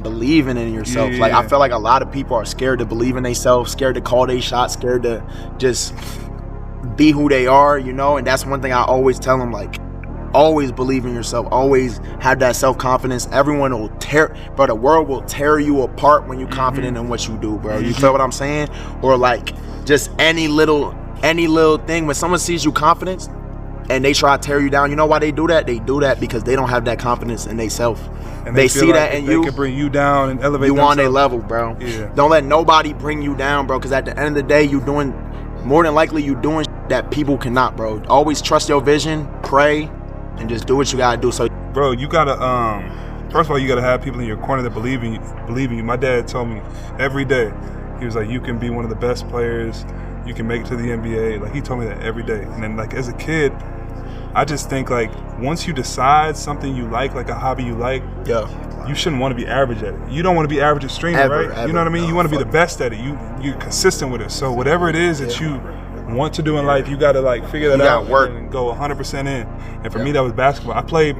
believing in yourself. Yeah. Like, I feel like a lot of people are scared to believe in themselves, scared to call their shots, scared to just be who they are, you know. And that's one thing I always tell them, like, always believe in yourself, always have that self-confidence. Everyone will the world will tear you apart when you're confident in what you do, bro. You feel what I'm saying? Or like just any little thing, when someone sees you confident and they try to tear you down, you know why they do that? They do that because they don't have that confidence in themselves. And they feel see like that in you. They can bring you down and elevate you on their level, bro. Yeah. Don't let nobody bring you down, bro, because at the end of the day, you doing, more than likely, you doing that people cannot, bro. Always trust your vision, pray, and just do what you gotta do. So, bro, you gotta first of all, you gotta have people in your corner that believe in you. My dad told me every day, he was like, you can be one of the best players, you can make it to the NBA. Like, he told me that every day. And then, like, as a kid, I just think, like, once you decide something you like a hobby you like, you shouldn't want to be average at it. You don't want to be average at streaming, right? You know what I mean? You want to be the best at it. You're consistent with it. So whatever it is that you want to do in life, you got to, like, figure that out and go 100% in. And for me, that was basketball. I played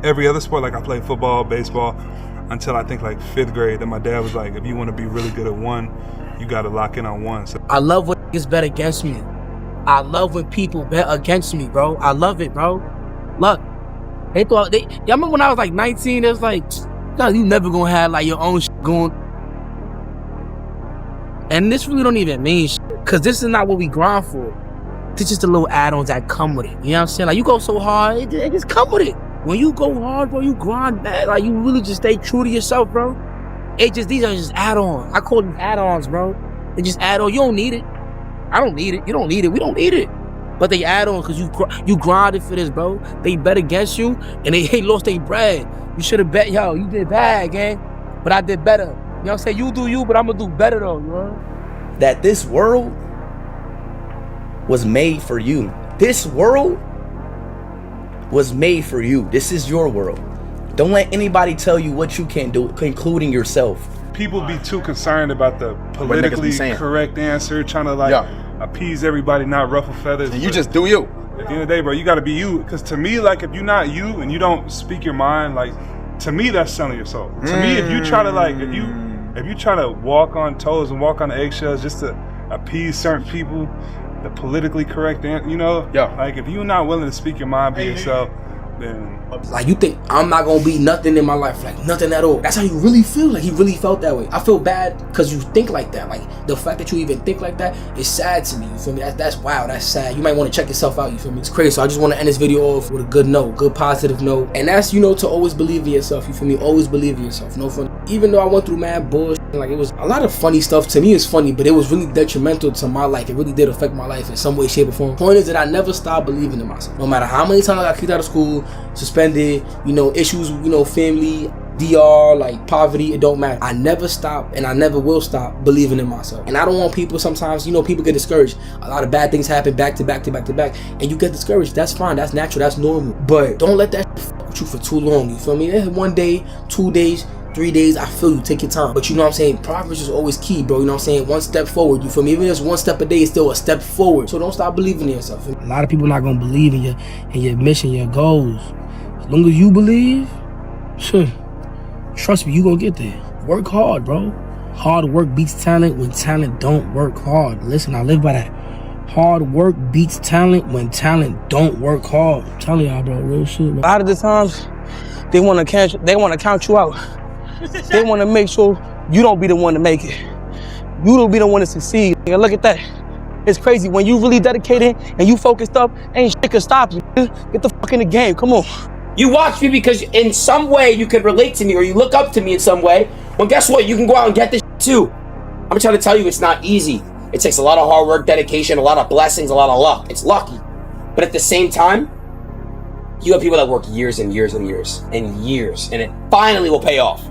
every other sport. Like, I played football, baseball, until I think like 5th grade. Then my dad was like, if you want to be really good at one, you got to lock in on one. So I love when niggas bet against me. I love when people bet against me, bro. I love it, bro. Look, y'all remember when I was like 19, it was like, God, you never gonna have like your own shit going. And this really don't even mean shit, because this is not what we grind for. This is just the little add-ons that come with it. You know what I'm saying? Like, you go so hard, it just come with it. When you go hard, bro, you grind back. Like, you really just stay true to yourself, bro. These are just add-ons. I call them add-ons, bro. They just add-on. You don't need it. I don't need it. You don't need it. We don't need it. But they add on because you grinded for this, bro. They bet against you and they lost their bread. You should have bet, yo, you did bad, gang. But I did better. You know what I'm saying? You do you, but I'm going to do better, though, you know? That this world was made for you. This world was made for you. This is your world. Don't let anybody tell you what you can't do, including yourself. People be too concerned about the politically correct answer, trying to like appease everybody, not ruffle feathers. And you just do you. At the end of the day, bro, you got to be you. Because to me, like, if you're not you and you don't speak your mind, like, to me, that's selling your soul. To me, if you try to like, if you try to walk on toes and walk on eggshells just to appease certain people, the politically correct answer, you know, like, if you're not willing to speak your mind, be yourself, then. Like, you think I'm not gonna be nothing in my life, like nothing at all. That's how you really feel. Like, he really felt that way. I feel bad because you think like that. Like, the fact that you even think like that is sad to me. You feel me? That's wow. That's sad. You might want to check yourself out. You feel me? It's crazy. So I just want to end this video off with a good note, good positive note, and that's, you know, to always believe in yourself. You feel me? Always believe in yourself. No fun. Even though I went through mad bullshit, like, it was a lot of funny stuff. To me, it's funny, but it was really detrimental to my life. It really did affect my life in some way, shape, or form. Point is that I never stopped believing in myself. No matter how many times I got kicked out of school, suspended, you know, issues, you know, family, DR, like poverty, it don't matter. I never stop and I never will stop believing in myself. And I don't want people, sometimes, you know, people get discouraged. A lot of bad things happen back to back to back to back, and you get discouraged. That's fine, that's natural, that's normal. But don't let that fuck with you for too long, you feel me? 1 day, 2 days, 3 days, I feel you, take your time. But you know what I'm saying, progress is always key, bro. You know what I'm saying? 1 step forward, you feel me? Even if it's 1 step a day, it's still a step forward. So don't stop believing in yourself. A lot of people not gonna believe in your mission, your goals. As long as you believe, trust me, you gonna get there. Work hard, bro. Hard work beats talent when talent don't work hard. Listen, I live by that. Hard work beats talent when talent don't work hard. I'm telling y'all, bro, real shit, bro. A lot of the times, they wanna count you out. They wanna make sure you don't be the one to make it. You don't be the one to succeed. Look at that. It's crazy. When you really dedicated and you focused up, ain't shit can stop you. Get the fuck in the game, come on. You watch me because in some way you could relate to me or you look up to me in some way. Well, guess what? You can go out and get this too. I'm trying to tell you, it's not easy. It takes a lot of hard work, dedication, a lot of blessings, a lot of luck. It's lucky. But at the same time, you have people that work years and years and years and years, and it finally will pay off.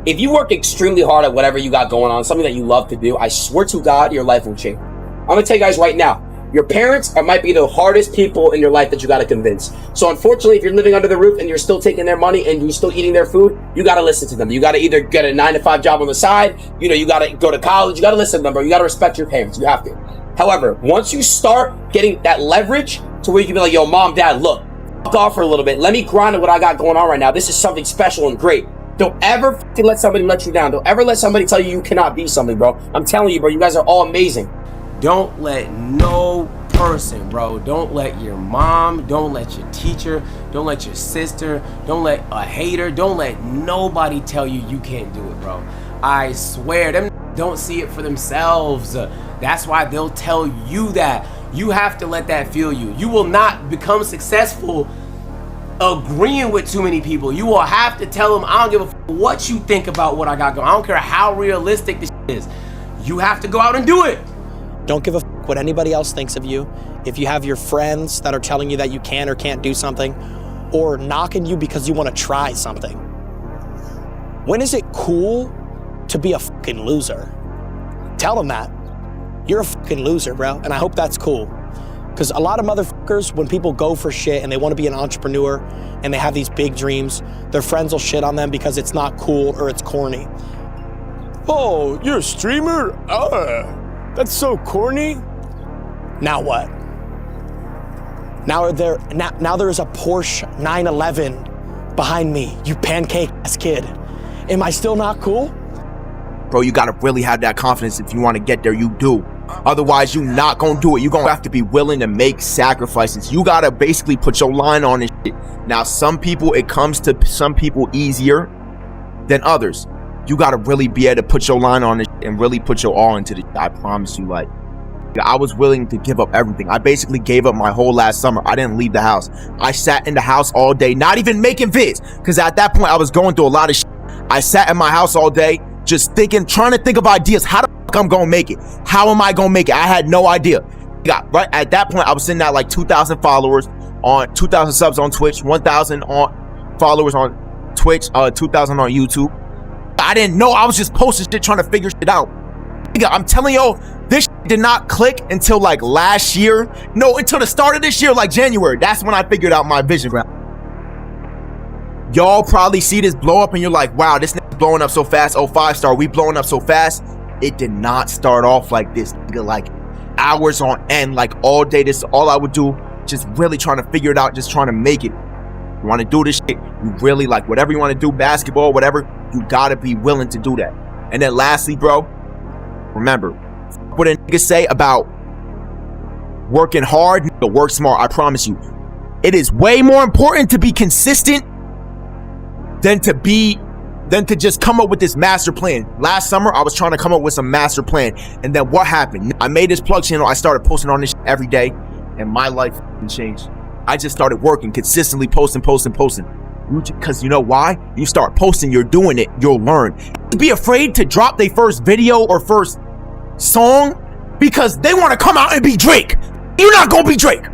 If you work extremely hard at whatever you got going on, something that you love to do, I swear to God, your life will change. I'm gonna tell you guys right now, your parents might be the hardest people in your life that you gotta convince. So unfortunately, if you're living under the roof and you're still taking their money and you're still eating their food, you gotta listen to them. You gotta either get a 9-to-5 job on the side, you know, you gotta go to college, you gotta listen to them, or you gotta respect your parents, you have to. However, once you start getting that leverage to where you can be like, yo, mom, dad, look, fuck off for a little bit. Let me grind at what I got going on right now. This is something special and great. Don't ever fucking let somebody let you down. Don't ever let somebody tell you cannot be something, bro. I'm telling you, bro, you guys are all amazing. Don't let no person, bro. Don't let your mom, don't let your teacher, don't let your sister, don't let a hater, don't let nobody tell you you can't do it, bro. I swear, them don't see it for themselves. That's why they'll tell you that. You have to let that fuel you. You will not become successful agreeing with too many people. You will have to tell them, I don't give a what you think about what I got going. I don't care how realistic this is. You have to go out and do it. Don't give a what anybody else thinks of you. If you have your friends that are telling you that you can or can't do something, or knocking you because you want to try something. When is it cool to be a fucking loser? Tell them that. You're a fucking loser, bro, and I hope that's cool. Because a lot of motherfuckers, when people go for shit and they want to be an entrepreneur and they have these big dreams, their friends will shit on them because it's not cool or it's corny. Oh, you're a streamer? That's so corny. Now what? Now there is a Porsche 911 behind me, you pancake ass kid. Am I still not cool? Bro, you gotta really have that confidence. If you want to get there, you do. Otherwise, you not gonna do it. You gonna have to be willing to make sacrifices. You gotta basically put your line on this shit. Now, it comes to some people easier than others. You gotta really be able to put your line on it and really put your all into it. I promise you, like, I was willing to give up everything. I basically gave up my whole last summer. I didn't leave the house. I sat in the house all day, not even making vids, because at that point I was going through a lot of shit. I sat in my house all day, just trying to think of ideas. How the fuck I'm gonna make it? How am I gonna make it? I had no idea. Right at that point, I was sitting at like 2,000 followers on 2,000 subs on Twitch, 1,000 on followers on Twitch, 2,000 on YouTube. I didn't know. I was just posting shit, trying to figure shit out. I'm telling y'all, this shit did not click until like last year. No, until the start of this year, like January. That's when I figured out my vision ground. Y'all probably see this blow up and you're like, wow, this nigga's blowing up so fast. Oh, 5-star, we blowing up so fast. It did not start off like this, nigga. Like hours on end, like all day. This is all I would do. Just really trying to figure it out, just trying to make it. You want to do this shit, you really like whatever you want to do, basketball, whatever, you gotta be willing to do that. And then lastly, bro, remember what a nigga say about working hard, nigga, work smart. I promise you, it is way more important to be consistent than to just come up with this master plan. Last summer, I was trying to come up with some master plan, and then what happened? I made this plug channel. I started posting on this shit every day, and my life changed. I just started working, consistently posting. Because you know why? You start posting, you're doing it, you'll learn. Be afraid to drop their first video or first song because they want to come out and be Drake. You're not gonna be Drake.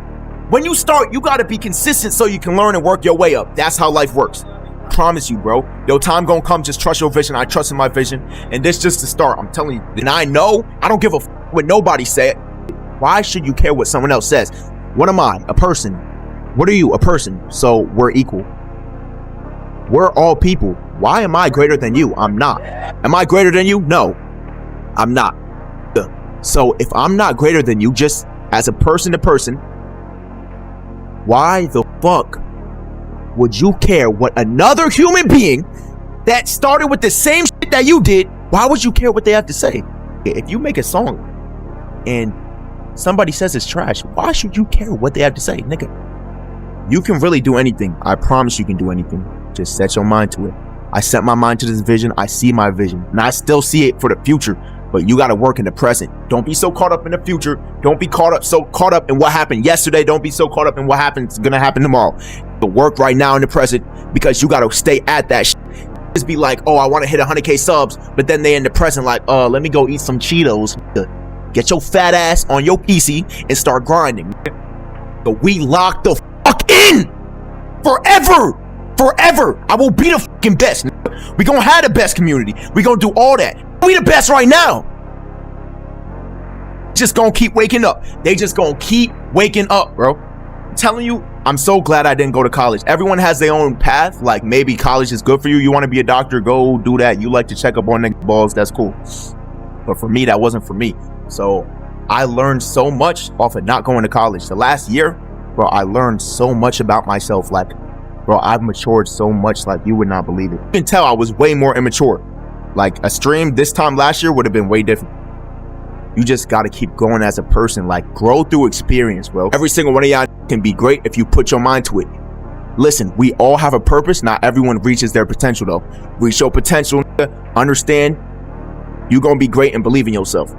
When you start, you gotta be consistent so you can learn and work your way up. That's how life works. Promise you, bro. Your time gonna come. Just trust your vision. I trust in my vision, and this just the start. I'm telling you. And I know I don't give a what nobody said. Why should you care what someone else says? What am I? A person. What are you? A person. So we're equal. We're all people. Why am I greater than you? I'm not. Am I greater than you? No, I'm not. So if I'm not greater than you, just as a person to person, why the fuck would you care what another human being that started with the same shit that you did, why would you care what they have to say? If you make a song and somebody says it's trash, why should you care what they have to say, nigga? You can really do anything. I promise you can do anything. Just set your mind to it. I set my mind to this vision. I see my vision, and I still see it for the future. But you got to work in the present. Don't be so caught up in the future. Don't be caught up in what happened yesterday. Don't be so caught up in what happens gonna happen tomorrow. But work right now in the present, because you got to stay at that shit. Just be like, oh, I want to hit 100K subs, but then they in the present like, let me go eat some Cheetos. Get your fat ass on your PC and start grinding. But we locked the fuck in forever. I will be the fucking best. We gonna have the best community. We gonna do all that. We the best right now. Just gonna keep waking up. They just gonna keep waking up, bro. I'm telling you, I'm so glad I didn't go to college. Everyone has their own path. Like maybe college is good for you. You want to be a doctor, go do that. You like to check up on the balls, that's cool. But for me, that wasn't for me. So I learned so much off of not going to college. The last year, bro, I learned so much about myself. Like Bro, I've matured so much like you would not believe it. You can tell I was way more immature. Like a stream this time last year would have been way different. You just got to keep going as a person, like grow through experience, bro. Every single one of y'all can be great if you put your mind to it. Listen, we all have a purpose. Not everyone reaches their potential though. Reach your potential, understand you're going to be great and believe in yourself.